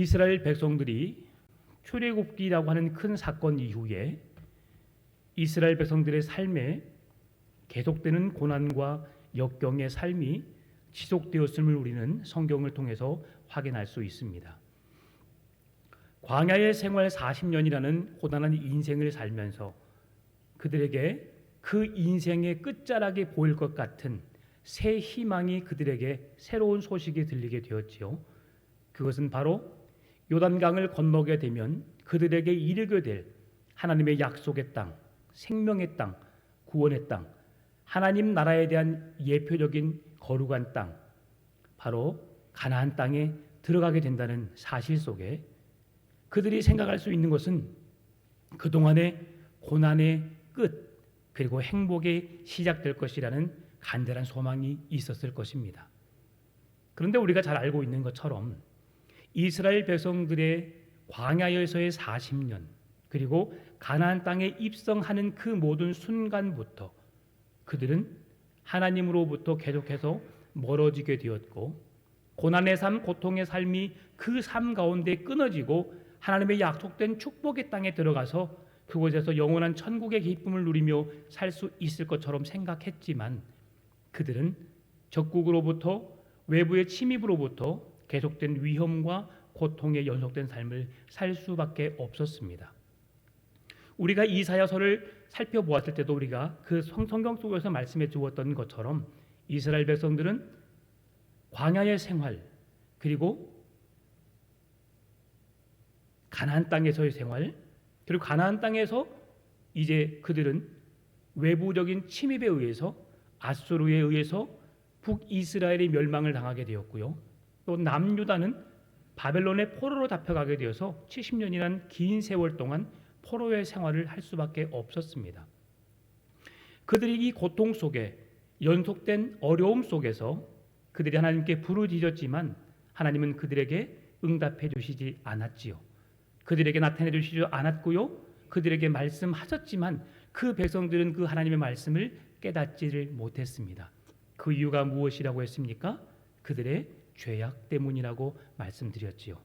이스라엘 백성들이 출애굽기라고 하는 큰 사건 이후에 이스라엘 백성들의 삶에 계속되는 고난과 역경의 삶이 지속되었음을 우리는 성경을 통해서 확인할 수 있습니다. 광야의 생활 40년이라는 고단한 인생을 살면서 그들에게 그 인생의 끝자락이 보일 것 같은 새 희망이 그들에게 새로운 소식이 들리게 되었지요. 그것은 바로 요단강을 건너게 되면 그들에게 이르게 될 하나님의 약속의 땅, 생명의 땅, 구원의 땅, 하나님 나라에 대한 예표적인 거룩한 땅, 바로 가나안 땅에 들어가게 된다는 사실 속에 그들이 생각할 수 있는 것은 그동안의 고난의 끝 그리고 행복이 시작될 것이라는 간절한 소망이 있었을 것입니다. 그런데 우리가 잘 알고 있는 것처럼 이스라엘 백성들의 광야에서의 40년 그리고 가나안 땅에 입성하는 그 모든 순간부터 그들은 하나님으로부터 계속해서 멀어지게 되었고 고난의 삶, 고통의 삶이 그 삶 가운데 끊어지고 하나님의 약속된 축복의 땅에 들어가서 그곳에서 영원한 천국의 기쁨을 누리며 살 수 있을 것처럼 생각했지만 그들은 적국으로부터 외부의 침입으로부터 계속된 위험과 고통의 연속된 삶을 살 수밖에 없었습니다. 우리가 이사야서를 살펴보았을 때도 우리가 그 성경 속에서 말씀해 주었던 것처럼 이스라엘 백성들은 광야의 생활 그리고 가나안 땅에서의 생활 그리고 가나안 땅에서 이제 그들은 외부적인 침입에 의해서 아수르에 의해서 북이스라엘이 멸망을 당하게 되었고요. 또 남유다는 바벨론의 포로로 잡혀가게 되어서 70년이란 긴 세월 동안 포로의 생활을 할 수밖에 없었습니다. 그들이 이 고통 속에 연속된 어려움 속에서 그들이 하나님께 부르짖었지만 하나님은 그들에게 응답해 주시지 않았지요. 그들에게 나타내 주시지 않았고요. 그들에게 말씀하셨지만 그 백성들은 그 하나님의 말씀을 깨닫지를 못했습니다. 그 이유가 무엇이라고 했습니까? 그들의 죄악 때문이라고 말씀드렸지요.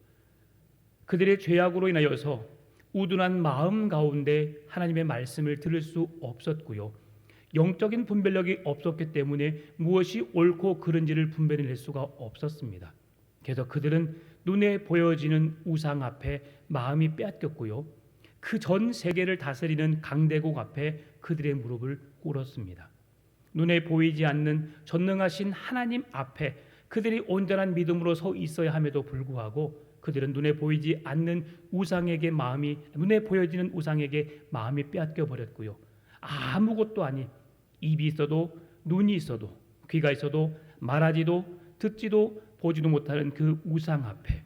그들의 죄악으로 인하여서 우둔한 마음 가운데 하나님의 말씀을 들을 수 없었고요. 영적인 분별력이 없었기 때문에 무엇이 옳고 그른지를 분별해낼 수가 없었습니다. 그래서 그들은 눈에 보여지는 우상 앞에 마음이 빼앗겼고요. 그 전 세계를 다스리는 강대국 앞에 그들의 무릎을 꿇었습니다. 눈에 보이지 않는 전능하신 하나님 앞에 그들이 온전한 믿음으로 서 있어야 함에도 불구하고 그들은 눈에 보이지 않는 우상에게 눈에 보여지는 우상에게 마음이 빼앗겨 버렸고요. 아무것도 아닌 입이 있어도 눈이 있어도 귀가 있어도 말하지도 듣지도 보지도 못하는 그 우상 앞에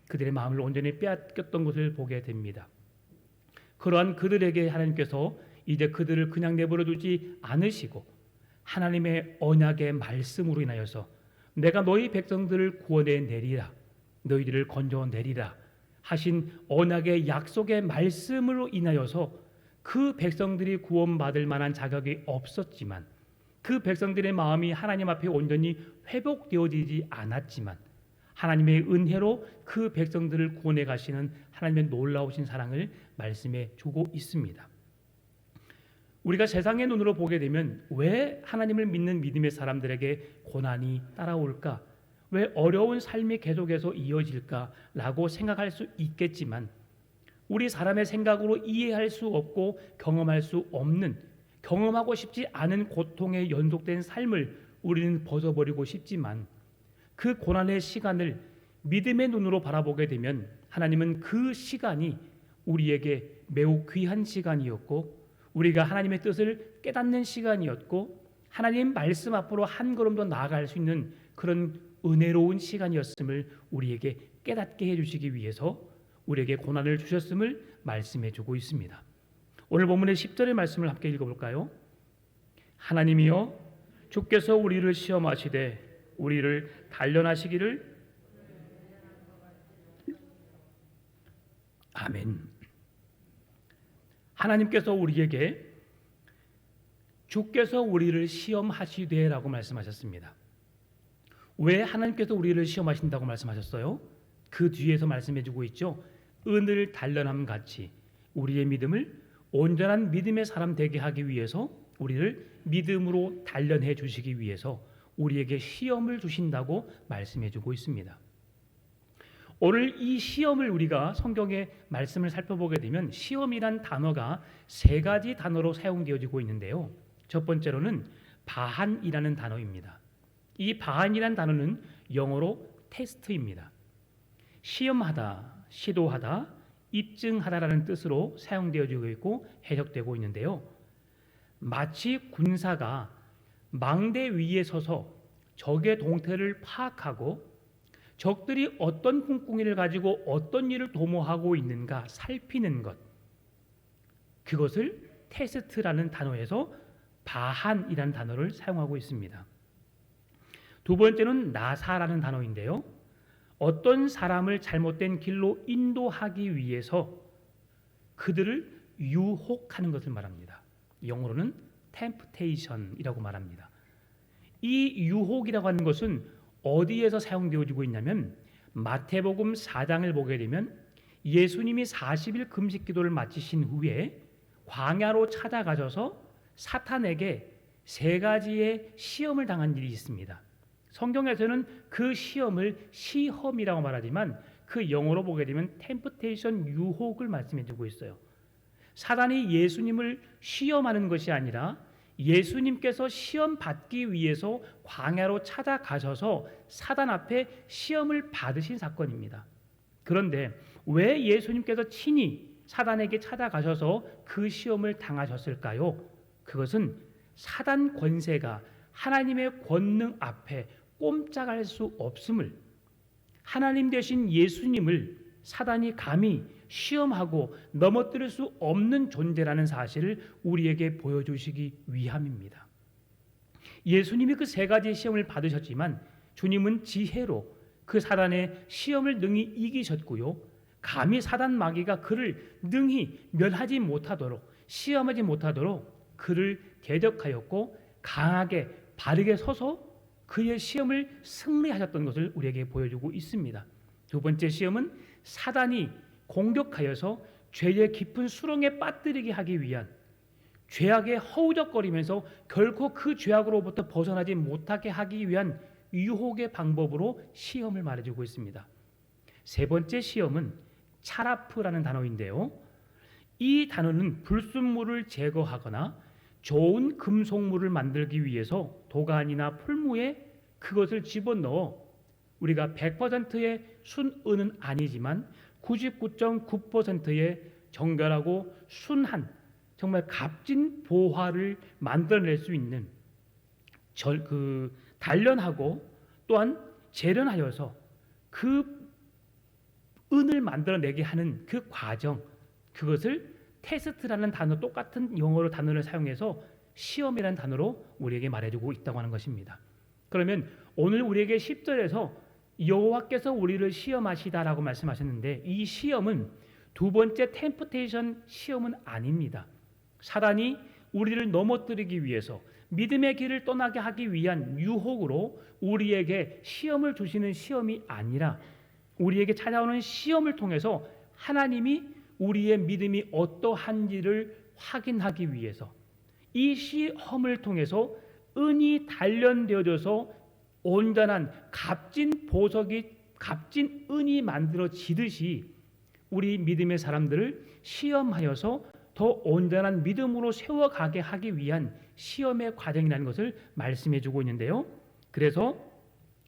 그들의 마음을 온전히 빼앗겼던 것을 보게 됩니다. 그러한 그들에게 하나님께서 이제 그들을 그냥 내버려 두지 않으시고 하나님의 언약의 말씀으로 인하여서 내가 너희 백성들을 구원해 내리라, 너희들을 건져 내리라 하신 언약의 약속의 말씀으로 인하여서 그 백성들이 구원받을 만한 자격이 없었지만 그 백성들의 마음이 하나님 앞에 온전히 회복되어지지 않았지만 하나님의 은혜로 그 백성들을 구원해 가시는 하나님의 놀라우신 사랑을 말씀해 주고 있습니다. 우리가 세상의 눈으로 보게 되면 왜 하나님을 믿는 믿음의 사람들에게 고난이 따라올까? 왜 어려운 삶이 계속해서 이어질까라고 생각할 수 있겠지만 우리 사람의 생각으로 이해할 수 없고 경험할 수 없는 경험하고 싶지 않은 고통의 연속된 삶을 우리는 벗어버리고 싶지만 그 고난의 시간을 믿음의 눈으로 바라보게 되면 하나님은 그 시간이 우리에게 매우 귀한 시간이었고 우리가 하나님의 뜻을 깨닫는 시간이었고 하나님 말씀 앞으로 한 걸음 더 나아갈 수 있는 그런 은혜로운 시간이었음을 우리에게 깨닫게 해주시기 위해서 우리에게 고난을 주셨음을 말씀해 주고 있습니다. 오늘 본문의 10절의 말씀을 함께 읽어볼까요? 하나님이여 주께서 우리를 시험하시되 우리를 단련하시기를. 아멘. 하나님께서 우리에게 주께서 우리를 시험하시되라고 말씀하셨습니다. 왜 하나님께서 우리를 시험하신다고 말씀하셨어요? 그 뒤에서 말씀해주고 있죠. 은을 단련함 같이 우리의 믿음을 온전한 믿음의 사람 되게 하기 위해서 우리를 믿음으로 단련해 주시기 위해서 우리에게 시험을 주신다고 말씀해주고 있습니다. 오늘 이 시험을 우리가 성경의 말씀을 살펴보게 되면 시험이란 단어가 세 가지 단어로 사용되어지고 있는데요. 첫 번째로는 바한이라는 단어입니다. 이 바한이라는 단어는 영어로 테스트입니다. 시험하다, 시도하다, 입증하다라는 뜻으로 사용되어지고 있고 해석되고 있는데요. 마치 군사가 망대 위에 서서 적의 동태를 파악하고 적들이 어떤 꿍꿍이를 가지고 어떤 일을 도모하고 있는가 살피는 것, 그것을 테스트라는 단어에서 바한이라는 단어를 사용하고 있습니다. 두 번째는 나사라는 단어인데요. 어떤 사람을 잘못된 길로 인도하기 위해서 그들을 유혹하는 것을 말합니다. 영어로는 temptation이라고 말합니다. 이 유혹이라고 하는 것은 어디에서 사용되어지고 있냐면 마태복음 4장을 보게 되면 예수님이 40일 금식 기도를 마치신 후에 광야로 찾아가셔서 사탄에게 세 가지의 시험을 당한 일이 있습니다. 성경에서는 그 시험을 시험이라고 말하지만 그 영어로 보게 되면 temptation, 유혹을 말씀해주고 있어요. 사단이 예수님을 시험하는 것이 아니라 예수님께서 시험 받기 위해서 광야로 찾아가셔서 사단 앞에 시험을 받으신 사건입니다. 그런데 왜 예수님께서 친히 사단에게 찾아가셔서 그 시험을 당하셨을까요? 그것은 사단 권세가 하나님의 권능 앞에 꼼짝할 수 없음을, 하나님 되신 예수님을 사단이 감히 시험하고 넘어뜨릴 수 없는 존재라는 사실을 우리에게 보여주시기 위함입니다. 예수님이 그 세 가지 시험을 받으셨지만 주님은 지혜로 그 사단의 시험을 능히 이기셨고요. 감히 사단 마귀가 그를 능히 멸하지 못하도록, 시험하지 못하도록 그를 대적하였고 강하게 바르게 서서 그의 시험을 승리하셨던 것을 우리에게 보여주고 있습니다. 두 번째 시험은 사단이 공격하여서 죄의 깊은 수렁에 빠뜨리게 하기 위한, 죄악에 허우적거리면서 결코 그 죄악으로부터 벗어나지 못하게 하기 위한 유혹의 방법으로 시험을 말해주고 있습니다. 세 번째 시험은 차라프라는 단어인데요. 이 단어는 불순물을 제거하거나 좋은 금속물을 만들기 위해서 도간이나 풀무에 그것을 집어넣어 우리가 100%의 순은은 아니지만 99.9%의 정결하고 순한 정말 값진 보화를 만들어낼 수 있는 단련하고 또한 재련하여서 그 은을 만들어내게 하는 그 과정, 그것을 테스트라는 단어, 똑같은 영어로 단어를 사용해서 시험이라는 단어로 우리에게 말해주고 있다고 하는 것입니다. 그러면 오늘 우리에게 10절에서 여호와께서 우리를 시험하시다라고 말씀하셨는데 이 시험은 두 번째 템프테이션 시험은 아닙니다. 사단이 우리를 넘어뜨리기 위해서 믿음의 길을 떠나게 하기 위한 유혹으로 우리에게 시험을 주시는 시험이 아니라 우리에게 찾아오는 시험을 통해서 하나님이 우리의 믿음이 어떠한지를 확인하기 위해서 이 시험을 통해서 은이 단련되어져서 온전한 값진 보석이, 값진 은이 만들어지듯이 우리 믿음의 사람들을 시험하여서 더 온전한 믿음으로 세워가게 하기 위한 시험의 과정이라는 것을 말씀해주고 있는데요. 그래서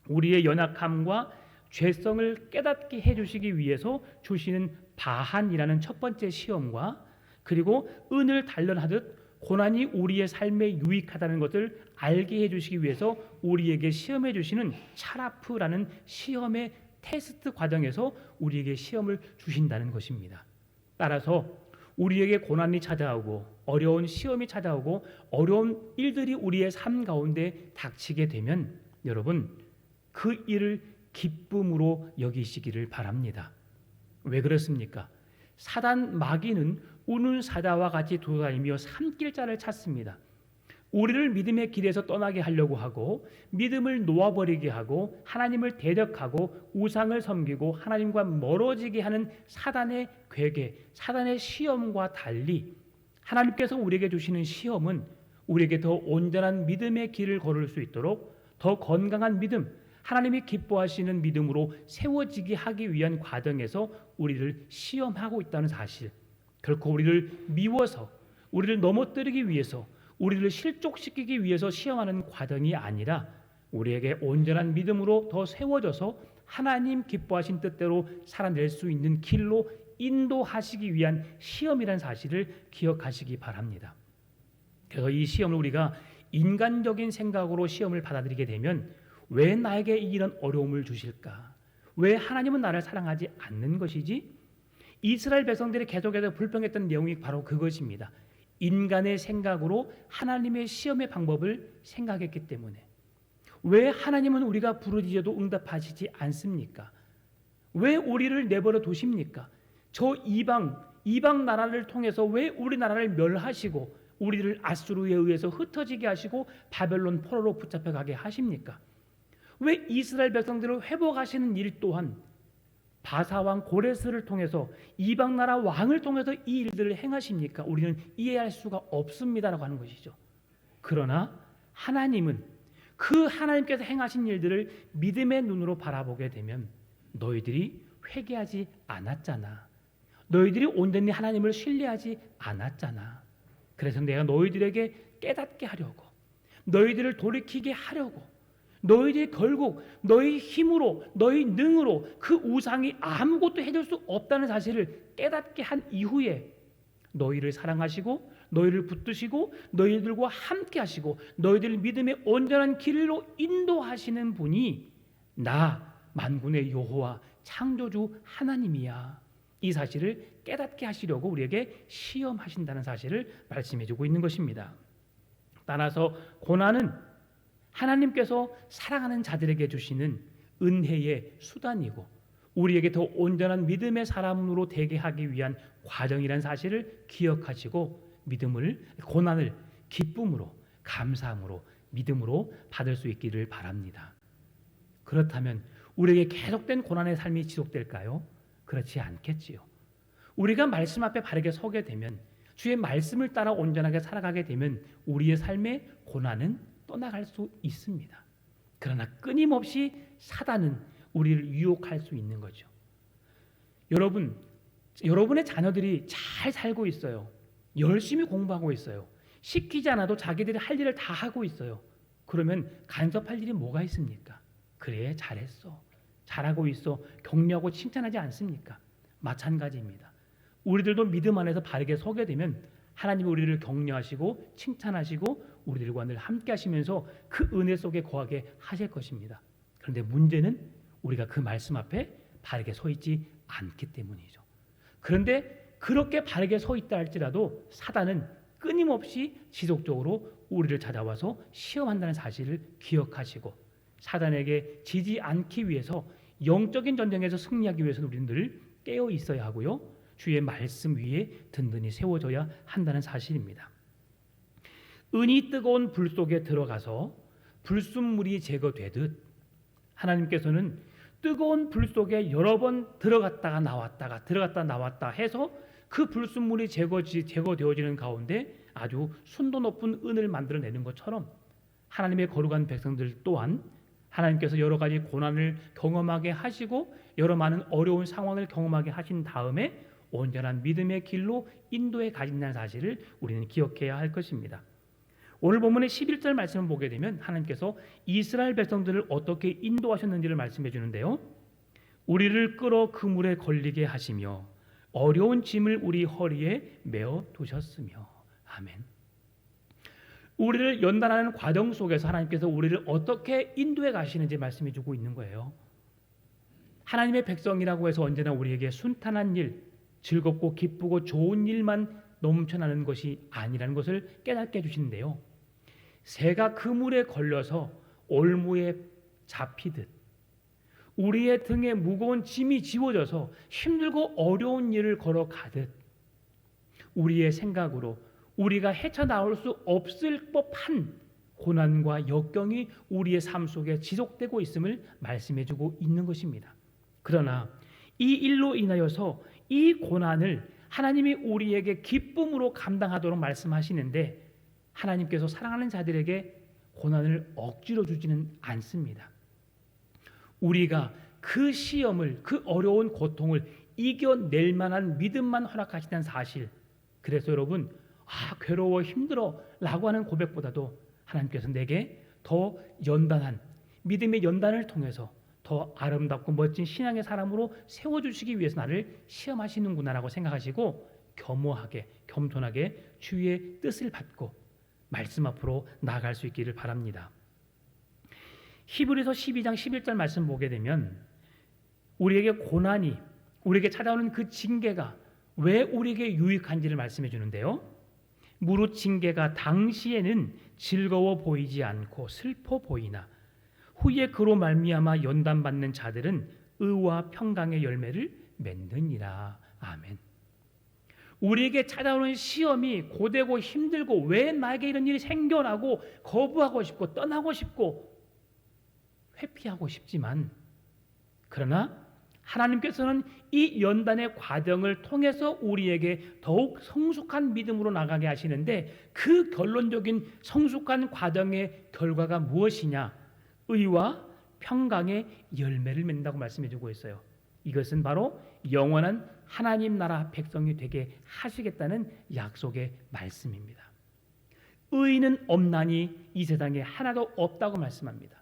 우리의 연약함과 죄성을 깨닫게 해주시기 위해서 주시는 바한이라는 첫 번째 시험과 그리고 은을 단련하듯 고난이 우리의 삶에 유익하다는 것을 알게 해주시기 위해서 우리에게 시험해 주시는 차라프라는 시험의 테스트 과정에서 우리에게 시험을 주신다는 것입니다. 따라서 우리에게 고난이 찾아오고 어려운 시험이 찾아오고 어려운 일들이 우리의 삶 가운데 닥치게 되면 여러분 그 일을 기쁨으로 여기시기를 바랍니다. 왜 그렇습니까? 사단 마귀는 우는 사자와 같이 돌아다니며 삼킬 자를 찾습니다. 우리를 믿음의 길에서 떠나게 하려고 하고 믿음을 놓아버리게 하고 하나님을 대적하고 우상을 섬기고 하나님과 멀어지게 하는 사단의 괴계, 사단의 시험과 달리 하나님께서 우리에게 주시는 시험은 우리에게 더 온전한 믿음의 길을 걸을 수 있도록 더 건강한 믿음, 하나님이 기뻐하시는 믿음으로 세워지게 하기 위한 과정에서 우리를 시험하고 있다는 사실, 결코 우리를 미워서 우리를 넘어뜨리기 위해서 우리를 실족시키기 위해서 시험하는 과정이 아니라 우리에게 온전한 믿음으로 더 세워져서 하나님 기뻐하신 뜻대로 살아낼 수 있는 길로 인도하시기 위한 시험이라는 사실을 기억하시기 바랍니다. 그래서 이 시험을 우리가 인간적인 생각으로 시험을 받아들이게 되면 왜 나에게 이런 어려움을 주실까? 왜 하나님은 나를 사랑하지 않는 것이지? 이스라엘 백성들이 계속해서 불평했던 내용이 바로 그것입니다. 인간의 생각으로 하나님의 시험의 방법을 생각했기 때문에. 왜 하나님은 우리가 부르짖어도 응답하시지 않습니까? 왜 우리를 내버려 두십니까? 저 이방 나라를 통해서 왜 우리나라를 멸하시고 우리를 아수르에 의해서 흩어지게 하시고 바벨론 포로로 붙잡혀 가게 하십니까? 왜 이스라엘 백성들을 회복하시는 일 또한 바사왕 고레스를 통해서 이방 나라 왕을 통해서 이 일들을 행하십니까? 우리는 이해할 수가 없습니다라고 하는 것이죠. 그러나 하나님은 그 하나님께서 행하신 일들을 믿음의 눈으로 바라보게 되면 너희들이 회개하지 않았잖아. 너희들이 온전히 하나님을 신뢰하지 않았잖아. 그래서 내가 너희들에게 깨닫게 하려고, 너희들을 돌이키게 하려고, 너희들이 결국 너희 힘으로 너희 능으로 그 우상이 아무것도 해줄 수 없다는 사실을 깨닫게 한 이후에 너희를 사랑하시고 너희를 붙드시고 너희들과 함께 하시고 너희들 믿음의 온전한 길로 인도하시는 분이 나 만군의 여호와 창조주 하나님이야. 이 사실을 깨닫게 하시려고 우리에게 시험하신다는 사실을 말씀해주고 있는 것입니다. 따라서 고난은 하나님께서 사랑하는 자들에게 주시는 은혜의 수단이고 우리에게 더 온전한 믿음의 사람으로 되게 하기 위한 과정이라는 사실을 기억하시고 고난을 기쁨으로, 감사함으로, 믿음으로 받을 수 있기를 바랍니다. 그렇다면 우리에게 계속된 고난의 삶이 지속될까요? 그렇지 않겠지요. 우리가 말씀 앞에 바르게 서게 되면, 주의 말씀을 따라 온전하게 살아가게 되면 우리의 삶의 고난은 떠나갈 수 있습니다. 그러나 끊임없이 사단은 우리를 유혹할 수 있는 거죠. 여러분의 자녀들이 잘 살고 있어요. 열심히 공부하고 있어요. 시키지 않아도 자기들이 할 일을 다 하고 있어요. 그러면 간섭할 일이 뭐가 있습니까? 그래, 잘했어, 잘하고 있어, 격려하고 칭찬하지 않습니까? 마찬가지입니다. 우리들도 믿음 안에서 바르게 서게 되면 하나님이 우리를 격려하시고 칭찬하시고 우리들과 늘 함께 하시면서 그 은혜 속에 거하게 하실 것입니다. 그런데 문제는 우리가 그 말씀 앞에 바르게 서 있지 않기 때문이죠. 그런데 그렇게 바르게 서 있다 할지라도 사단은 끊임없이 지속적으로 우리를 찾아와서 시험한다는 사실을 기억하시고 사단에게 지지 않기 위해서 영적인 전쟁에서 승리하기 위해서는 우리는 늘 깨어 있어야 하고요. 주의 말씀 위에 든든히 세워져야 한다는 사실입니다. 은이 뜨거운 불 속에 들어가서 불순물이 제거되듯 하나님께서는 뜨거운 불 속에 여러 번 들어갔다 나왔다 해서 그 불순물이 제거되어지는 가운데 아주 순도 높은 은을 만들어내는 것처럼 하나님의 거룩한 백성들 또한 하나님께서 여러 가지 고난을 경험하게 하시고 여러 많은 어려운 상황을 경험하게 하신 다음에 온전한 믿음의 길로 인도해 가신다는 사실을 우리는 기억해야 할 것입니다. 오늘 본문의 11절 말씀을 보게 되면 하나님께서 이스라엘 백성들을 어떻게 인도하셨는지를 말씀해 주는데요. 우리를 끌어 그물에 걸리게 하시며 어려운 짐을 우리 허리에 메어 두셨으며. 아멘. 우리를 연단하는 과정 속에서 하나님께서 우리를 어떻게 인도해 가시는지 말씀해 주고 있는 거예요. 하나님의 백성이라고 해서 언제나 우리에게 순탄한 일, 즐겁고 기쁘고 좋은 일만 넘쳐나는 것이 아니라는 것을 깨닫게 해주시는데요. 새가 그물에 걸려서 올무에 잡히듯 우리의 등에 무거운 짐이 지워져서 힘들고 어려운 일을 걸어가듯 우리의 생각으로 우리가 헤쳐나올 수 없을 법한 고난과 역경이 우리의 삶 속에 지속되고 있음을 말씀해주고 있는 것입니다. 그러나 이 일로 인하여서 이 고난을 하나님이 우리에게 기쁨으로 감당하도록 말씀하시는데, 하나님께서 사랑하는 자들에게 고난을 억지로 주지는 않습니다. 우리가 그 시험을, 그 어려운 고통을 이겨낼 만한 믿음만 허락하시는 사실, 그래서 여러분, 괴로워 힘들어 라고 하는 고백보다도 하나님께서 내게 더 연단한 믿음의 연단을 통해서 더 아름답고 멋진 신앙의 사람으로 세워주시기 위해서 나를 시험하시는구나라고 생각하시고 겸허하게, 겸손하게 주의 뜻을 받고 말씀 앞으로 나아갈 수 있기를 바랍니다. 히브리서 12장 11절 말씀 보게 되면 우리에게 고난이, 우리에게 찾아오는 그 징계가 왜 우리에게 유익한지를 말씀해 주는데요. 무릇 징계가 당시에는 즐거워 보이지 않고 슬퍼 보이나 후에 그로 말미암아 연단받는 자들은 의와 평강의 열매를 맺느니라. 아멘. 우리에게 찾아오는 시험이 고되고 힘들고 왜 나에게 이런 일이 생겨나고 거부하고 싶고 떠나고 싶고 회피하고 싶지만, 그러나 하나님께서는 이 연단의 과정을 통해서 우리에게 더욱 성숙한 믿음으로 나가게 하시는데, 그 결론적인 성숙한 과정의 결과가 무엇이냐? 의와 평강의 열매를 맺는다고 말씀해 주고 있어요. 이것은 바로 영원한 하나님 나라 백성이 되게 하시겠다는 약속의 말씀입니다. 의인은 없나니 이 세상에 하나도 없다고 말씀합니다.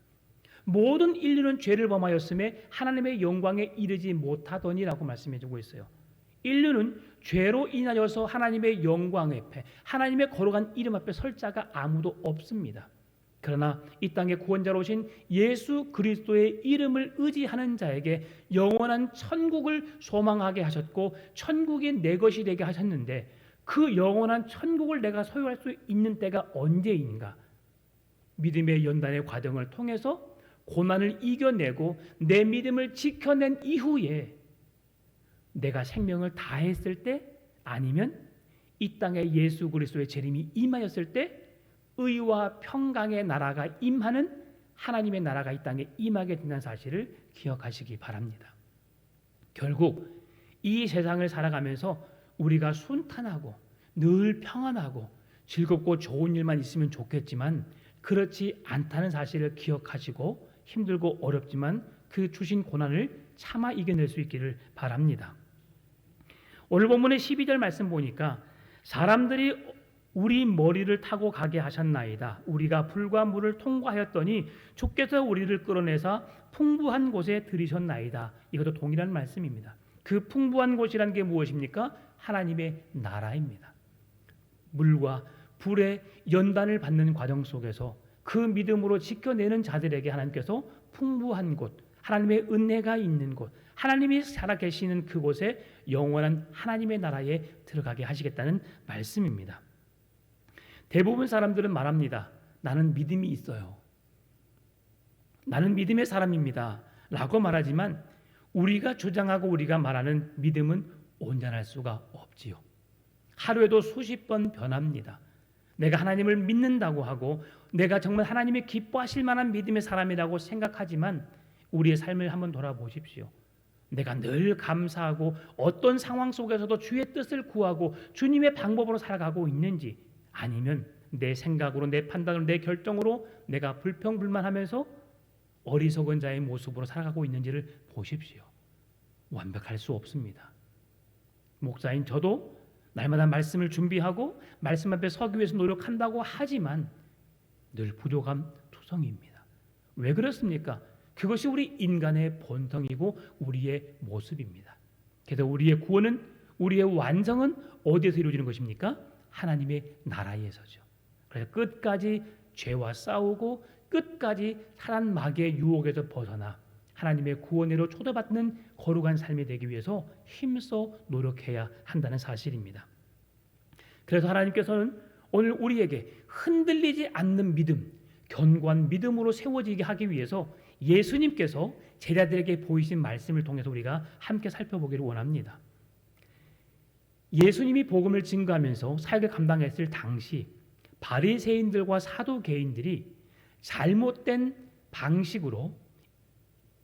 모든 인류는 죄를 범하였음에 하나님의 영광에 이르지 못하더니라고 말씀해 주고 있어요. 인류는 죄로 인하여서 하나님의 영광 앞에, 하나님의 거룩한 이름 앞에 설 자가 아무도 없습니다. 그러나 이 땅에 구원자로 오신 예수 그리스도의 이름을 의지하는 자에게 영원한 천국을 소망하게 하셨고 천국이 내 것이 되게 하셨는데, 그 영원한 천국을 내가 소유할 수 있는 때가 언제인가? 믿음의 연단의 과정을 통해서 고난을 이겨내고 내 믿음을 지켜낸 이후에 내가 생명을 다했을 때, 아니면 이 땅에 예수 그리스도의 재림이 임하였을 때 의와 평강의 나라가 임하는 하나님의 나라가 이 땅에 임하게 된다는 사실을 기억하시기 바랍니다. 결국 이 세상을 살아가면서 우리가 순탄하고 늘 평안하고 즐겁고 좋은 일만 있으면 좋겠지만 그렇지 않다는 사실을 기억하시고 힘들고 어렵지만 그 주신 고난을 참아 이겨낼 수 있기를 바랍니다. 오늘 본문의 12절 말씀 보니까 사람들이 우리 머리를 타고 가게 하셨나이다. 우리가 불과 물을 통과하였더니 주께서 우리를 끌어내사 풍부한 곳에 들이셨나이다. 이것도 동일한 말씀입니다. 그 풍부한 곳이란 게 무엇입니까? 하나님의 나라입니다. 물과 불의 연단을 받는 과정 속에서 그 믿음으로 지켜내는 자들에게 하나님께서 풍부한 곳, 하나님의 은혜가 있는 곳, 하나님이 살아계시는 그곳에 영원한 하나님의 나라에 들어가게 하시겠다는 말씀입니다. 대부분 사람들은 말합니다. 나는 믿음이 있어요. 나는 믿음의 사람입니다. 라고 말하지만 우리가 주장하고 우리가 말하는 믿음은 온전할 수가 없지요. 하루에도 수십 번 변합니다. 내가 하나님을 믿는다고 하고 내가 정말 하나님이 기뻐하실 만한 믿음의 사람이라고 생각하지만 우리의 삶을 한번 돌아보십시오. 내가 늘 감사하고 어떤 상황 속에서도 주의 뜻을 구하고 주님의 방법으로 살아가고 있는지, 아니면 내 생각으로, 내 판단으로, 내 결정으로 내가 불평불만하면서 어리석은 자의 모습으로 살아가고 있는지를 보십시오. 완벽할 수 없습니다. 목사인 저도 날마다 말씀을 준비하고 말씀 앞에 서기 위해서 노력한다고 하지만 늘 부족함 투성입니다. 왜 그렇습니까? 그것이 우리 인간의 본성이고 우리의 모습입니다. 그래서 우리의 구원은, 우리의 완성은 어디에서 이루어지는 것입니까? 하나님의 나라에서죠. 그래서 끝까지 죄와 싸우고 끝까지 사단 마귀의 유혹에서 벗어나 하나님의 구원으로 초대받는 거룩한 삶이 되기 위해서 힘써 노력해야 한다는 사실입니다. 그래서 하나님께서는 오늘 우리에게 흔들리지 않는 믿음, 견고한 믿음으로 세워지게 하기 위해서 예수님께서 제자들에게 보이신 말씀을 통해서 우리가 함께 살펴보기를 원합니다. 예수님이 복음을 증거하면서 사역을 감당했을 당시 바리새인들과 사두개인들이 잘못된 방식으로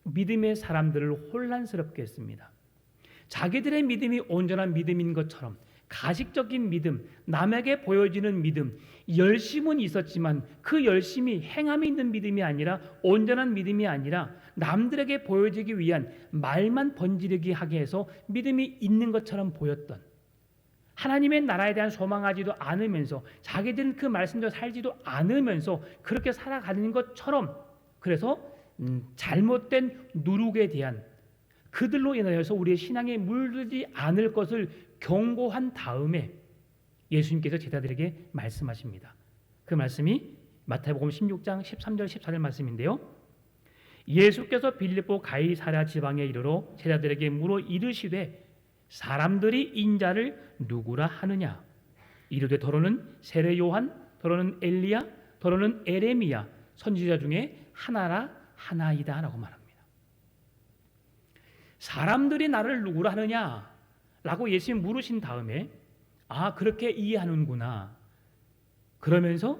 믿음의 사람들을 혼란스럽게 했습니다. 자기들의 믿음이 온전한 믿음인 것처럼 가식적인 믿음, 남에게 보여지는 믿음, 열심은 있었지만 그 열심이 행함이 있는 믿음이 아니라 온전한 믿음이 아니라 남들에게 보여지기 위한 말만 번지르기 하게 해서 믿음이 있는 것처럼 보였던, 하나님의 나라에 대한 소망하지도 않으면서 자기들은 그 말씀대로 살지도 않으면서 그렇게 살아가는 것처럼, 그래서 잘못된 누룩에 대한 그들로 인하여서 우리의 신앙에 물들지 않을 것을 경고한 다음에 예수님께서 제자들에게 말씀하십니다. 그 말씀이 마태복음 16장 13절 14절 말씀인데요. 예수께서 빌립보 가이사랴 지방에 이르러 제자들에게 물어 이르시되 사람들이 인자를 누구라 하느냐? 이르되 더러는 세례 요한, 더러는 엘리야, 더러는 에레미야 선지자 중에 하나이다 라고 말합니다. 사람들이 나를 누구라 하느냐? 라고 예수님 물으신 다음에 그렇게 이해하는구나. 그러면서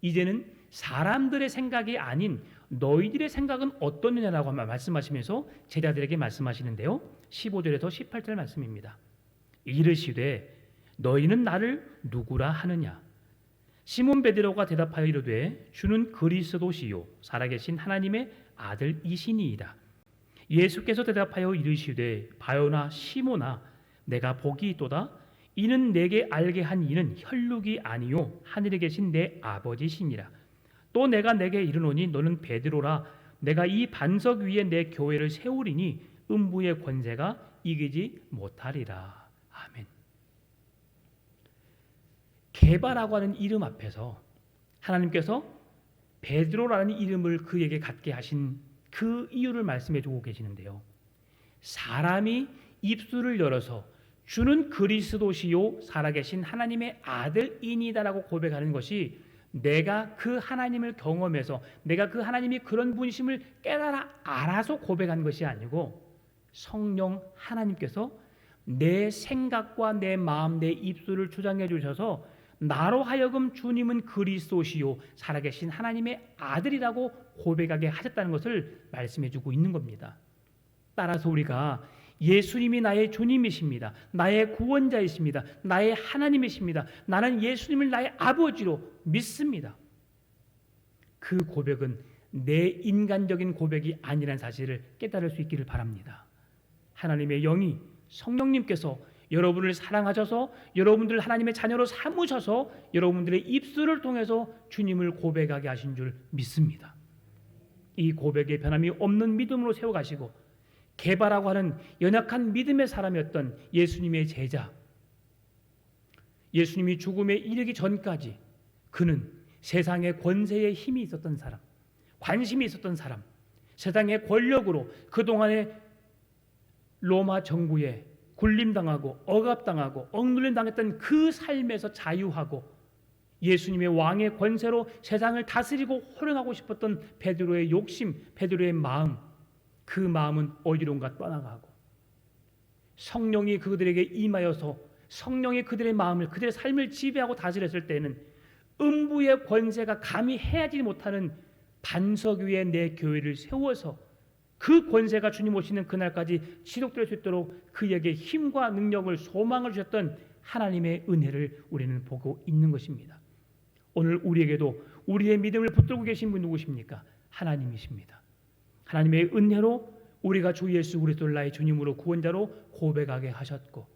이제는 사람들의 생각이 아닌 너희들의 생각은 어떠느냐라고 말씀하시면서 제자들에게 말씀하시는데요. 15절에서 18절 말씀입니다. 이르시되 너희는 나를 누구라 하느냐? 시몬 베드로가 대답하여 이르되 주는 그리스도시요 살아계신 하나님의 아들이시니이다. 예수께서 대답하여 이르시되 바요나 시몬아 내가 복이 있도다. 이는 내게 알게 한 이는 혈육이 아니요 하늘에 계신 내 아버지시니라. 또 내가 내게 이르노니 너는 베드로라. 내가 이 반석 위에 내 교회를 세우리니 음부의 권세가 이기지 못하리라. 아멘. 게바라고 하는 이름 앞에서 하나님께서 베드로라는 이름을 그에게 갖게 하신 그 이유를 말씀해 주고 계시는데요. 사람이 입술을 열어서 주는 그리스도시요 살아계신 하나님의 아들이니다라고 고백하는 것이 내가 그 하나님을 경험해서 내가 그 하나님이 그런 분이심을 깨달아 알아서 고백한 것이 아니고 성령 하나님께서 내 생각과 내 마음, 내 입술을 주장해 주셔서 나로 하여금 주님은 그리스도시요 살아계신 하나님의 아들이라고 고백하게 하셨다는 것을 말씀해 주고 있는 겁니다. 따라서 우리가 예수님이 나의 주님이십니다. 나의 구원자이십니다. 나의 하나님이십니다. 나는 예수님을 나의 아버지로 믿습니다. 그 고백은 내 인간적인 고백이 아니라는 사실을 깨달을 수 있기를 바랍니다. 하나님의 영이 성령님께서 여러분을 사랑하셔서 여러분들을 하나님의 자녀로 삼으셔서 여러분들의 입술을 통해서 주님을 고백하게 하신 줄 믿습니다. 이 고백에 변함이 없는 믿음으로 세워가시고 게바라고 하는 연약한 믿음의 사람이었던 예수님의 제자, 예수님이 죽음에 이르기 전까지 그는 세상의 권세에 힘이 있었던 사람, 관심이 있었던 사람, 세상의 권력으로 그동안에 로마 정부에 굴림당하고 억압당하고 억눌림 당했던 그 삶에서 자유하고 예수님의 왕의 권세로 세상을 다스리고 호령하고 싶었던 베드로의 욕심, 베드로의 마음, 그 마음은 어디론가 떠나가고 성령이 그들에게 임하여서 성령이 그들의 마음을, 그들의 삶을 지배하고 다스렸을 때는 음부의 권세가 감히 해하지 못하는 반석 위에 내 교회를 세워서 그 권세가 주님 오시는 그날까지 지속될 수 있도록 그에게 힘과 능력을, 소망을 주셨던 하나님의 은혜를 우리는 보고 있는 것입니다. 오늘 우리에게도 우리의 믿음을 붙들고 계신 분 누구십니까? 하나님이십니다. 하나님의 은혜로 우리가 주 예수 그리스도를 나의 주님으로 구원자로 고백하게 하셨고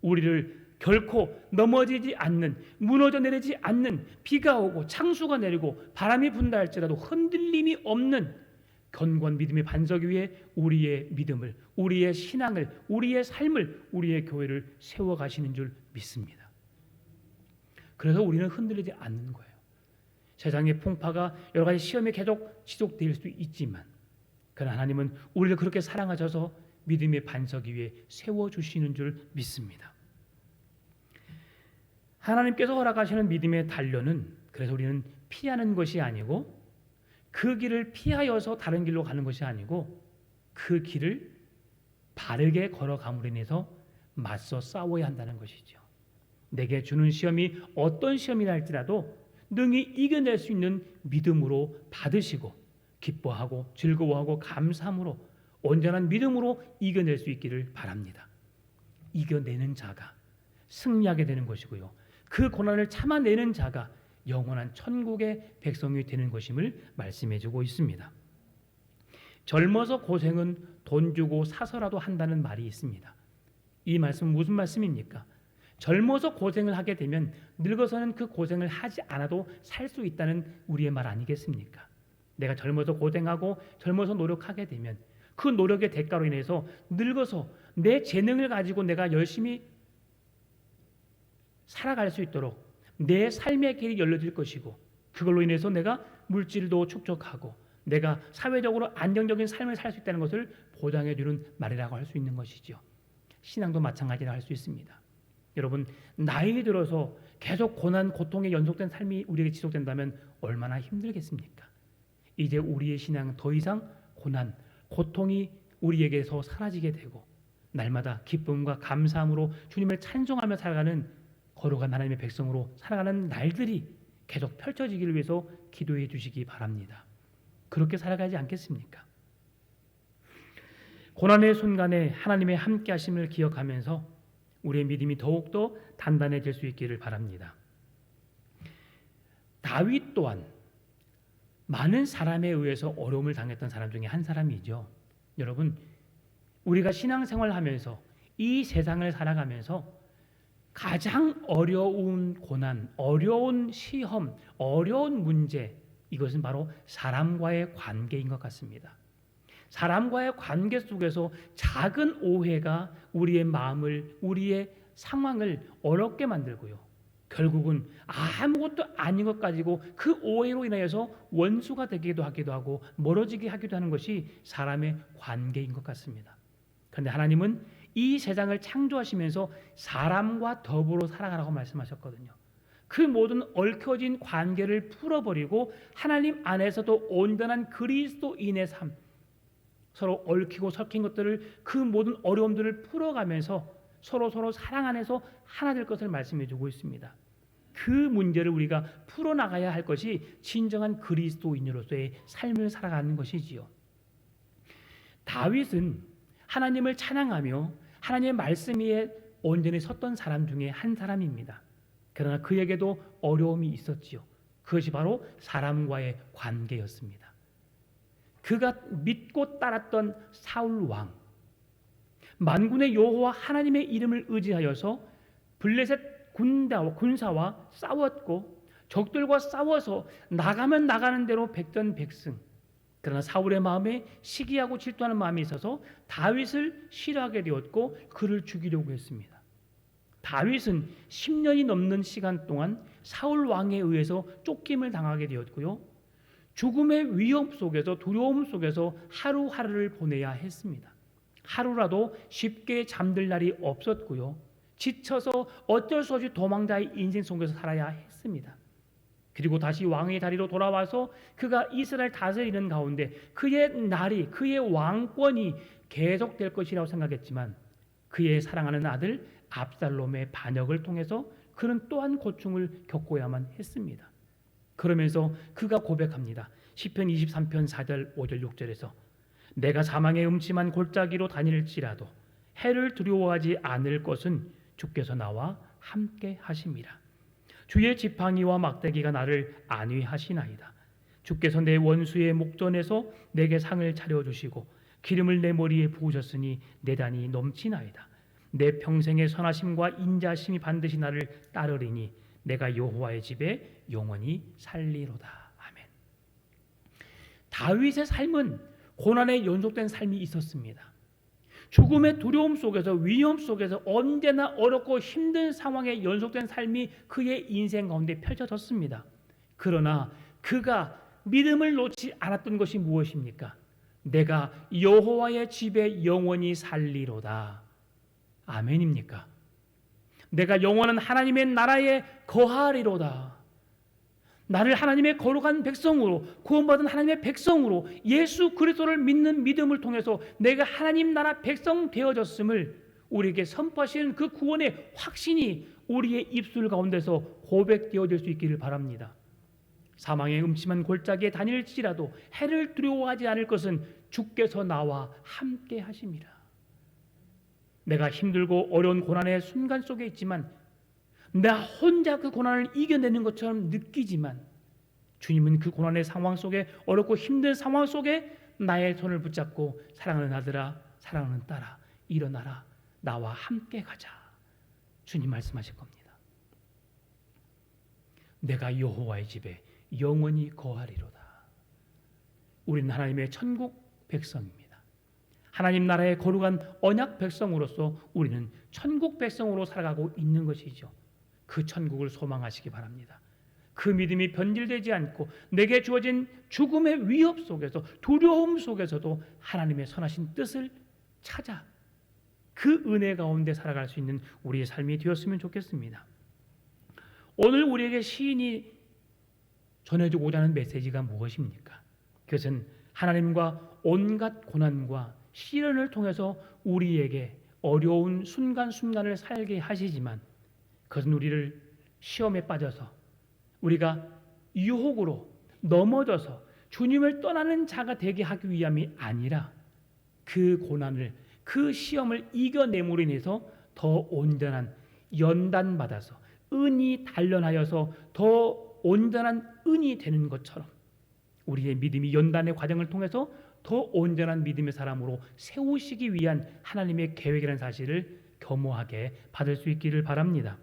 우리를 결코 넘어지지 않는, 무너져 내리지 않는, 비가 오고 창수가 내리고 바람이 분다 할지라도 흔들림이 없는 견고한 믿음의 반석 위에 우리의 믿음을, 우리의 신앙을, 우리의 삶을, 우리의 교회를 세워가시는 줄 믿습니다. 그래서 우리는 흔들리지 않는 거예요. 세상의 풍파가 여러 가지 시험이 계속 지속될 수 있지만 그러나 하나님은 우리를 그렇게 사랑하셔서 믿음의 반석 위에 세워주시는 줄 믿습니다. 하나님께서 허락하시는 믿음의 단련은 그래서 우리는 피하는 것이 아니고 그 길을 피하여서 다른 길로 가는 것이 아니고 그 길을 바르게 걸어감으로 인해서 맞서 싸워야 한다는 것이죠. 내게 주는 시험이 어떤 시험이라 할지라도 능히 이겨낼 수 있는 믿음으로 받으시고 기뻐하고 즐거워하고 감사함으로 온전한 믿음으로 이겨낼 수 있기를 바랍니다. 이겨내는 자가 승리하게 되는 것이고요. 그 고난을 참아내는 자가 영원한 천국의 백성이 되는 것임을 말씀해주고 있습니다. 젊어서 고생은 돈 주고 사서라도 한다는 말이 있습니다. 이 말씀은 무슨 말씀입니까? 젊어서 고생을 하게 되면 늙어서는 그 고생을 하지 않아도 살 수 있다는 우리의 말 아니겠습니까? 내가 젊어서 고생하고 젊어서 노력하게 되면 그 노력의 대가로 인해서 늙어서 내 재능을 가지고 내가 열심히 살아갈 수 있도록 내 삶의 길이 열려질 것이고 그걸로 인해서 내가 물질도 축적하고 내가 사회적으로 안정적인 삶을 살 수 있다는 것을 보장해 주는 말이라고 할 수 있는 것이죠. 신앙도 마찬가지라 할 수 있습니다. 여러분, 나이 들어서 계속 고난, 고통에 연속된 삶이 우리에게 지속된다면 얼마나 힘들겠습니까? 이제 우리의 신앙은 더 이상 고난, 고통이 우리에게서 사라지게 되고 날마다 기쁨과 감사함으로 주님을 찬송하며 살아가는 거룩한 하나님의 백성으로 살아가는 날들이 계속 펼쳐지기를 위해서 기도해 주시기 바랍니다. 그렇게 살아가지 않겠습니까? 고난의 순간에 하나님의 함께 하심을 기억하면서 우리의 믿음이 더욱더 단단해질 수 있기를 바랍니다. 다윗 또한 많은 사람에 의해서 어려움을 당했던 사람 중에 한 사람이죠. 여러분, 우리가 신앙생활을 하면서 이 세상을 살아가면서 가장 어려운 고난, 어려운 시험, 어려운 문제, 이것은 바로 사람과의 관계인 것 같습니다. 사람과의 관계 속에서 작은 오해가 우리의 마음을, 우리의 상황을 어렵게 만들고요. 결국은 아무것도 아닌 것 가지고 그 오해로 인하여서 원수가 되기도 하기도 하고 멀어지게 하기도 하는 것이 사람의 관계인 것 같습니다. 그런데 하나님은 이 세상을 창조하시면서 사람과 더불어 살아가라고 말씀하셨거든요. 그 모든 얽혀진 관계를 풀어버리고 하나님 안에서도 온전한 그리스도인의 삶, 서로 얽히고 섞인 것들을, 그 모든 어려움들을 풀어가면서 서로 사랑 안에서 하나 될 것을 말씀해주고 있습니다. 그 문제를 우리가 풀어나가야 할 것이 진정한 그리스도인으로서의 삶을 살아가는 것이지요. 다윗은 하나님을 찬양하며 하나님의 말씀 위에 온전히 섰던 사람 중에 한 사람입니다. 그러나 그에게도 어려움이 있었지요. 그것이 바로 사람과의 관계였습니다. 그가 믿고 따랐던 사울 왕, 만군의 여호와 하나님의 이름을 의지하여서 블레셋 군사와 싸웠고 적들과 싸워서 나가면 나가는 대로 백전백승. 그러나 사울의 마음에 시기하고 질투하는 마음이 있어서 다윗을 싫어하게 되었고 그를 죽이려고 했습니다. 다윗은 10년이 넘는 시간 동안 사울 왕에 의해서 쫓김을 당하게 되었고요. 죽음의 위험 속에서, 두려움 속에서 하루하루를 보내야 했습니다. 하루라도 쉽게 잠들 날이 없었고요. 지쳐서 어쩔 수 없이 도망자의 인생 속에서 살아야 했습니다. 그리고 다시 왕의 자리로 돌아와서 그가 이스라엘 다스리는 가운데 그의 날이, 그의 왕권이 계속될 것이라고 생각했지만 그의 사랑하는 아들 압살롬의 반역을 통해서 그는 또한 고충을 겪어야만 했습니다. 그러면서 그가 고백합니다. 시편 23편 4절 5절 6절에서 내가 사망의 음침한 골짜기로 다닐지라도 해를 두려워하지 않을 것은 주께서 나와 함께 하심이라. 주의 지팡이와 막대기가 나를 안위하시나이다. 주께서 내 원수의 목전에서 내게 상을 차려주시고 기름을 내 머리에 부으셨으니 내 단이 넘치나이다. 내 평생의 선하심과 인자심이 반드시 나를 따르리니 내가 여호와의 집에 영원히 살리로다. 아멘. 다윗의 삶은 고난에 연속된 삶이 있었습니다. 죽음의 두려움 속에서, 위험 속에서 언제나 어렵고 힘든 상황에 연속된 삶이 그의 인생 가운데 펼쳐졌습니다. 그러나 그가 믿음을 놓지 않았던 것이 무엇입니까? 내가 여호와의 집에 영원히 살리로다. 아멘입니까? 내가 영원한 하나님의 나라에 거하리로다. 나를 하나님의 거룩한 백성으로, 구원받은 하나님의 백성으로 예수 그리스도를 믿는 믿음을 통해서 내가 하나님 나라 백성 되어졌음을 우리에게 선포하시는 그 구원의 확신이 우리의 입술 가운데서 고백되어질 수 있기를 바랍니다. 사망의 음침한 골짜기에 다닐지라도 해를 두려워하지 않을 것은 주께서 나와 함께 하심이라. 내가 힘들고 어려운 고난의 순간 속에 있지만 나 혼자 그 고난을 이겨내는 것처럼 느끼지만 주님은 그 고난의 상황 속에, 어렵고 힘든 상황 속에 나의 손을 붙잡고 사랑하는 아들아, 사랑하는 딸아, 일어나라, 나와 함께 가자. 주님 말씀하실 겁니다. 내가 여호와의 집에 영원히 거하리로다. 우리는 하나님의 천국 백성입니다. 하나님 나라의 거룩한 언약 백성으로서 우리는 천국 백성으로 살아가고 있는 것이죠. 그 천국을 소망하시기 바랍니다. 그 믿음이 변질되지 않고 내게 주어진 죽음의 위협 속에서, 두려움 속에서도 하나님의 선하신 뜻을 찾아 그 은혜 가운데 살아갈 수 있는 우리의 삶이 되었으면 좋겠습니다. 오늘 우리에게 시인이 전해주고자 하는 메시지가 무엇입니까? 그것은 하나님과 온갖 고난과 시련을 통해서 우리에게 어려운 순간순간을 살게 하시지만 그것은 우리를 시험에 빠져서 우리가 유혹으로 넘어져서 주님을 떠나는 자가 되게 하기 위함이 아니라 그 고난을, 그 시험을 이겨냄으로 인해서 더 온전한 연단받아서 은이 단련하여서 더 온전한 은이 되는 것처럼 우리의 믿음이 연단의 과정을 통해서 더 온전한 믿음의 사람으로 세우시기 위한 하나님의 계획이라는 사실을 겸허하게 받을 수 있기를 바랍니다.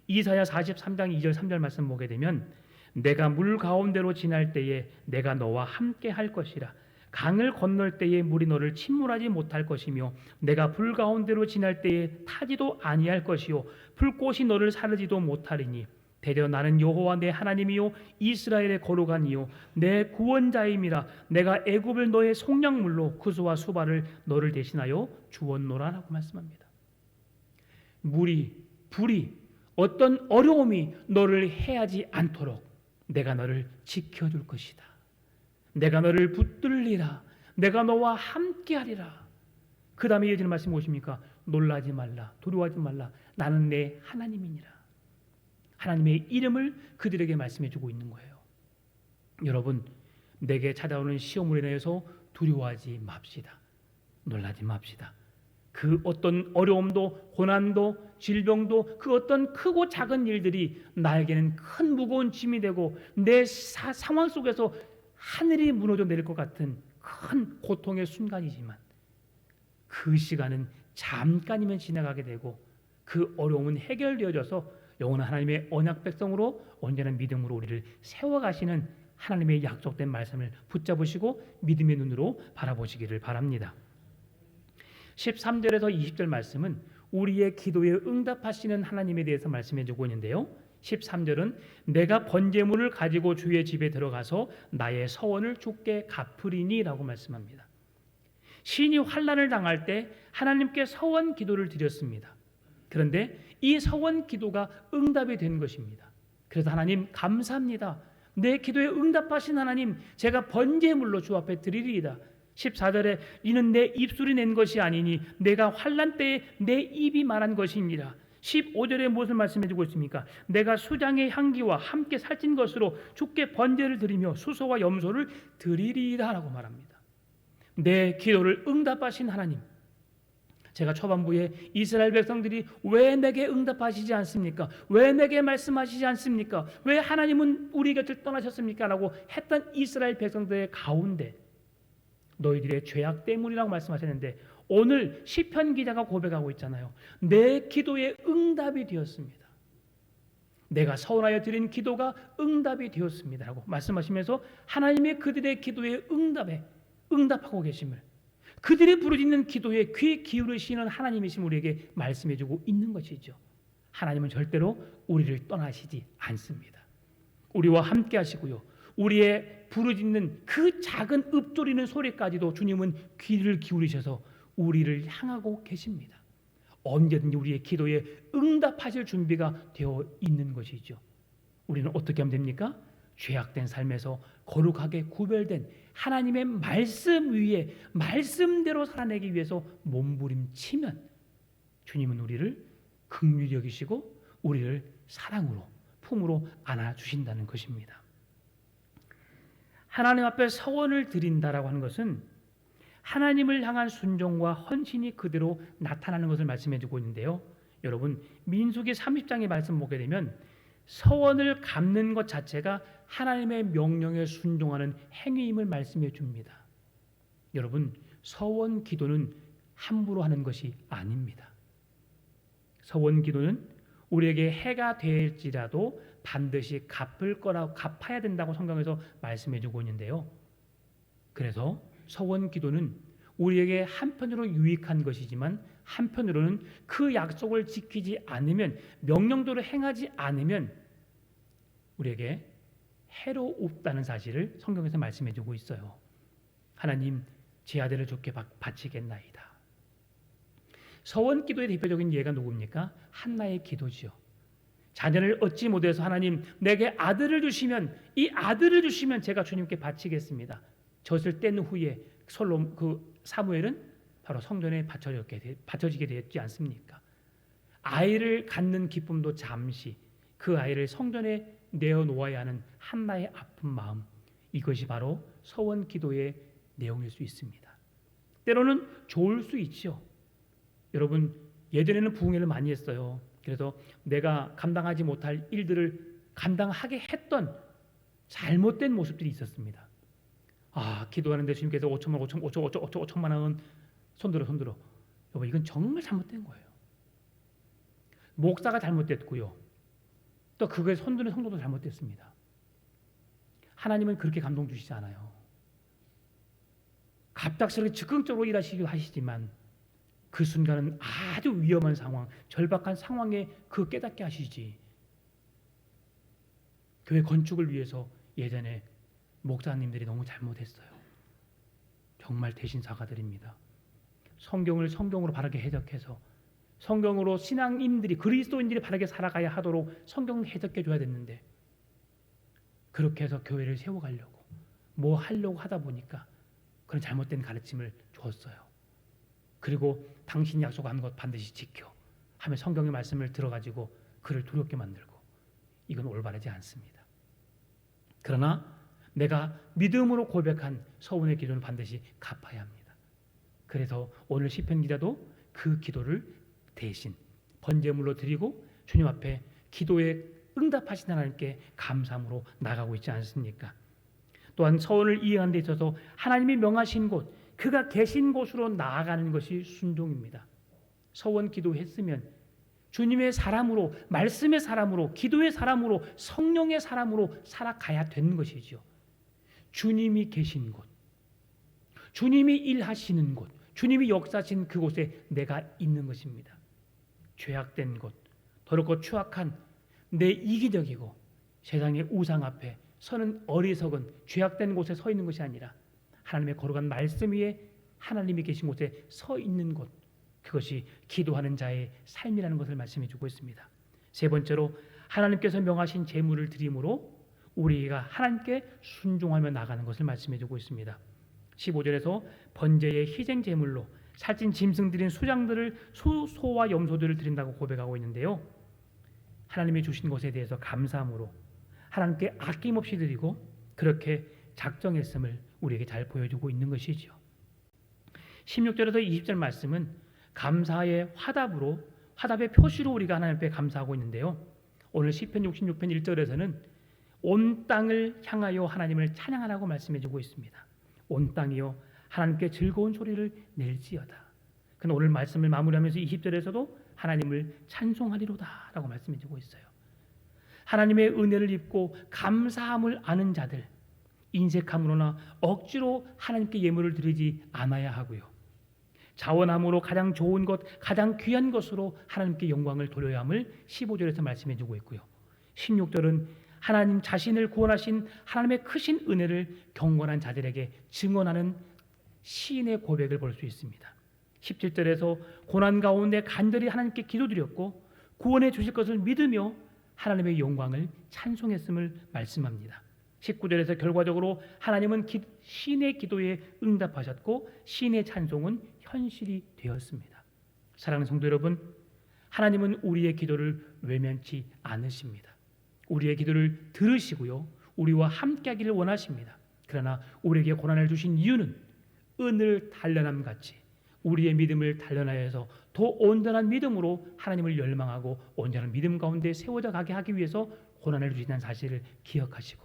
이사야 43장 2절 3절 말씀 보게 되면 내가 물 가운데로 지날 때에 내가 너와 함께 할 것이라. 강을 건널 때에 물이 너를 침몰하지 못할 것이며 내가 불 가운데로 지날 때에 타지도 아니할 것이요 불꽃이 너를 사르지도 못하리니 대려 나는 여호와 내 하나님이요 이스라엘의 거룩한 이요 내 구원자임이라. 내가 애굽을 너의 속량물로 구스와 수발을 너를 대신하여 주었노라라고 말씀합니다. 불이 어떤 어려움이 너를 해하지 않도록 내가 너를 지켜줄 것이다. 내가 너를 붙들리라. 내가 너와 함께하리라. 그 다음에 이어지는 말씀이 무엇입니까? 놀라지 말라, 두려워하지 말라. 나는 내 하나님이니라. 하나님의 이름을 그들에게 말씀해 주고 있는 거예요. 여러분, 내게 찾아오는 시험으로 인해서 두려워하지 맙시다. 놀라지 맙시다. 그 어떤 어려움도, 고난도, 질병도, 그 어떤 크고 작은 일들이 나에게는 큰 무거운 짐이 되고 내 상황 속에서 하늘이 무너져 내릴 것 같은 큰 고통의 순간이지만 그 시간은 잠깐이면 지나가게 되고 그 어려움은 해결되어져서 영원한 하나님의 언약 백성으로 온전한 믿음으로 우리를 세워가시는 하나님의 약속된 말씀을 붙잡으시고 믿음의 눈으로 바라보시기를 바랍니다. 13절에서 20절 말씀은 우리의 기도에 응답하시는 하나님에 대해서 말씀해주고 있는데요. 13절은 내가 번제물을 가지고 주의 집에 들어가서 나의 서원을 주께 갚으리니 라고 말씀합니다. 시인이 환난을 당할 때 하나님께 서원 기도를 드렸습니다. 그런데 이 서원 기도가 응답이 된 것입니다. 그래서 하나님 감사합니다. 내 기도에 응답하신 하나님, 제가 번제물로 주 앞에 드리리이다. 14절에 이는 내 입술이 낸 것이 아니니 내가 환난 때에 내 입이 말한 것이니라. 15절에 무엇을 말씀해 주고 있습니까? 내가 수장의 향기와 함께 살찐 것으로 주께 번제를 드리며 수소와 염소를 드리리이다 라고 말합니다. 내 기도를 응답하신 하나님, 제가 초반부에 이스라엘 백성들이 왜 내게 응답하시지 않습니까? 왜 내게 말씀하시지 않습니까? 왜 하나님은 우리 곁을 떠나셨습니까? 라고 했던 이스라엘 백성들의 가운데 너희들의 죄악 때문이라고 말씀하셨는데 오늘 시편 기자가 고백하고 있잖아요. 내 기도에 응답이 되었습니다. 내가 서원하여 드린 기도가 응답이 되었습니다 라고 말씀하시면서 하나님의 그들의 기도에 응답하고 계심을, 그들이 부르짖는 기도에 귀 기울이시는 하나님이심 우리에게 말씀해주고 있는 것이죠. 하나님은 절대로 우리를 떠나시지 않습니다. 우리와 함께 하시고요, 우리의 부르짖는 그 작은 읊조리는 소리까지도 주님은 귀를 기울이셔서 우리를 향하고 계십니다. 언제든지 우리의 기도에 응답하실 준비가 되어 있는 것이죠. 우리는 어떻게 하면 됩니까? 죄악된 삶에서 거룩하게 구별된 하나님의 말씀 위에 말씀대로 살아내기 위해서 몸부림치면 주님은 우리를 긍휼히 여기시고 우리를 사랑으로 품으로 안아주신다는 것입니다. 하나님 앞에 서원을 드린다라고 하는 것은 하나님을 향한 순종과 헌신이 그대로 나타나는 것을 말씀해 주고 있는데요. 여러분, 민수기 30장의 말씀 보게 되면 서원을 갚는 것 자체가 하나님의 명령에 순종하는 행위임을 말씀해 줍니다. 여러분, 서원 기도는 함부로 하는 것이 아닙니다. 서원 기도는 우리에게 해가 될지라도 반드시 갚아야 된다고 성경에서 말씀해 주고 있는데요. 그래서 서원 기도는 우리에게 한편으로 유익한 것이지만 한편으로는 그 약속을 지키지 않으면, 명령대로 행하지 않으면 우리에게 해로웠다는 사실을 성경에서 말씀해 주고 있어요. 하나님, 제 아들을 주께 바치겠나이다. 서원 기도의 대표적인 예가 누굽니까? 한나의 기도지요. 자녀를 얻지 못해서 하나님, 내게 아들을 주시면, 이 아들을 주시면 제가 주님께 바치겠습니다. 젖을 뗀 후에 사무엘은 바로 성전에 바쳐지게 되었지 않습니까? 아이를 갖는 기쁨도 잠시, 그 아이를 성전에 내어놓아야 하는 한나의 아픈 마음, 이것이 바로 서원 기도의 내용일 수 있습니다. 때로는 좋을 수 있죠. 여러분, 예전에는 부흥회를 많이 했어요. 그래서 내가 감당하지 못할 일들을 감당하게 했던 잘못된 모습들이 있었습니다. 기도하는데 주님께서 5천만 원 손들어. 여보, 이건 정말 잘못된 거예요. 목사가 잘못됐고요. 또 그거에 손드는 성도도 잘못됐습니다. 하나님은 그렇게 감동 주시지 않아요. 갑작스럽게 즉흥적으로 일하시기도 하시지만 그 순간은 아주 위험한 상황, 절박한 상황에 그 깨닫게 하시지. 교회 건축을 위해서 예전에 목사님들이 너무 잘못했어요. 정말 대신 사과드립니다. 성경을 성경으로 바르게 해석해서 성경으로 신앙인들이, 그리스도인들이 바르게 살아가야 하도록 성경을 해석해 줘야 됐는데, 그렇게 해서 교회를 세워가려고 뭐 하려고 하다 보니까 그런 잘못된 가르침을 주었어요. 그리고 당신이 약속한 것 반드시 지켜 하며 성경의 말씀을 들어가지고 그를 두렵게 만들고, 이건 올바르지 않습니다. 그러나 내가 믿음으로 고백한 서원의 기도는 반드시 갚아야 합니다. 그래서 오늘 시편 기자도 그 기도를 대신 번제물로 드리고 주님 앞에 기도에 응답하신 하나님께 감사함으로 나가고 있지 않습니까? 또한 서원을 이행하는 데 있어서 하나님이 명하신 곳, 그가 계신 곳으로 나아가는 것이 순종입니다. 서원 기도했으면 주님의 사람으로, 말씀의 사람으로, 기도의 사람으로, 성령의 사람으로 살아가야 되는 것이죠. 주님이 계신 곳, 주님이 일하시는 곳, 주님이 역사하신 그곳에 내가 있는 것입니다. 죄악된 곳, 더럽고 추악한 내 이기적이고 세상의 우상 앞에 서는 어리석은 죄악된 곳에 서 있는 것이 아니라 하나님의 거룩한 말씀 위에 하나님이 계신 곳에 서 있는 곳, 그것이 기도하는 자의 삶이라는 것을 말씀해 주고 있습니다. 세 번째로, 하나님께서 명하신 제물을 드림으로 우리가 하나님께 순종하며 나가는 것을 말씀해 주고 있습니다. 15절에서 번제의 희생 제물로 살찐 짐승 드린 수장들을, 소와 염소들을 드린다고 고백하고 있는데요. 하나님이 주신 것에 대해서 감사함으로 하나님께 아낌없이 드리고 그렇게 작정했음을 우리에게 잘 보여주고 있는 것이죠. 16절에서 20절 말씀은 감사의 화답의 표시로 우리가 하나님 앞에 감사하고 있는데요. 오늘 시편 66편 1절에서는 온 땅을 향하여 하나님을 찬양하라고 말씀해주고 있습니다. 온 땅이여 하나님께 즐거운 소리를 낼지어다. 그런데 오늘 말씀을 마무리하면서 20절에서도 하나님을 찬송하리로다 라고 말씀해주고 있어요. 하나님의 은혜를 입고 감사함을 아는 자들, 인색함으로나 억지로 하나님께 예물을 드리지 않아야 하고요. 자원함으로 가장 좋은 것, 가장 귀한 것으로 하나님께 영광을 돌려야 함을 15절에서 말씀해주고 있고요. 16절은 하나님 자신을 구원하신 하나님의 크신 은혜를 경건한 자들에게 증언하는 시인의 고백을 볼 수 있습니다. 17절에서 고난 가운데 간절히 하나님께 기도드렸고 구원해 주실 것을 믿으며 하나님의 영광을 찬송했음을 말씀합니다. 19절에서 결과적으로 하나님은 시인의 기도에 응답하셨고 시인의 찬송은 현실이 되었습니다. 사랑하는 성도 여러분, 하나님은 우리의 기도를 외면치 않으십니다. 우리의 기도를 들으시고요, 우리와 함께하기를 원하십니다. 그러나 우리에게 고난을 주신 이유는 은을 단련함 같이 우리의 믿음을 단련하여서 더 온전한 믿음으로 하나님을 열망하고 온전한 믿음 가운데 세워져 가게 하기 위해서 고난을 주신다는 사실을 기억하시고,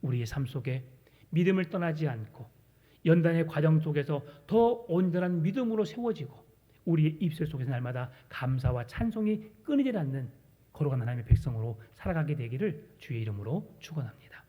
우리의 삶 속에 믿음을 떠나지 않고 연단의 과정 속에서 더 온전한 믿음으로 세워지고 우리의 입술 속에서 날마다 감사와 찬송이 끊이지 않는 거룩한 하나님의 백성으로 살아가게 되기를 주의 이름으로 축원합니다.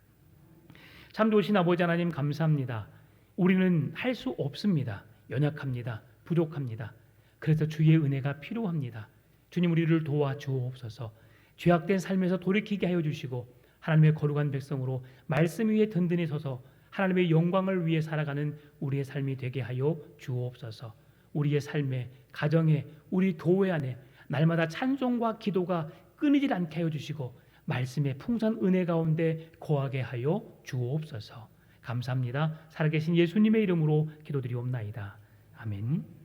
참 좋으신 아버지 하나님, 감사합니다. 우리는 할 수 없습니다. 연약합니다. 부족합니다. 그래서 주의 은혜가 필요합니다. 주님, 우리를 도와주옵소서. 죄악된 삶에서 돌이키게 하여 주시고 하나님의 거룩한 백성으로 말씀 위에 든든히 서서 하나님의 영광을 위해 살아가는 우리의 삶이 되게 하여 주옵소서. 우리의 삶에, 가정에, 우리 교회 안에 날마다 찬송과 기도가 끊이질 않게 하여 주시고 말씀의 풍성한 은혜 가운데 거하게 하여 주옵소서. 감사합니다. 살아계신 예수님의 이름으로 기도드리옵나이다. 아멘.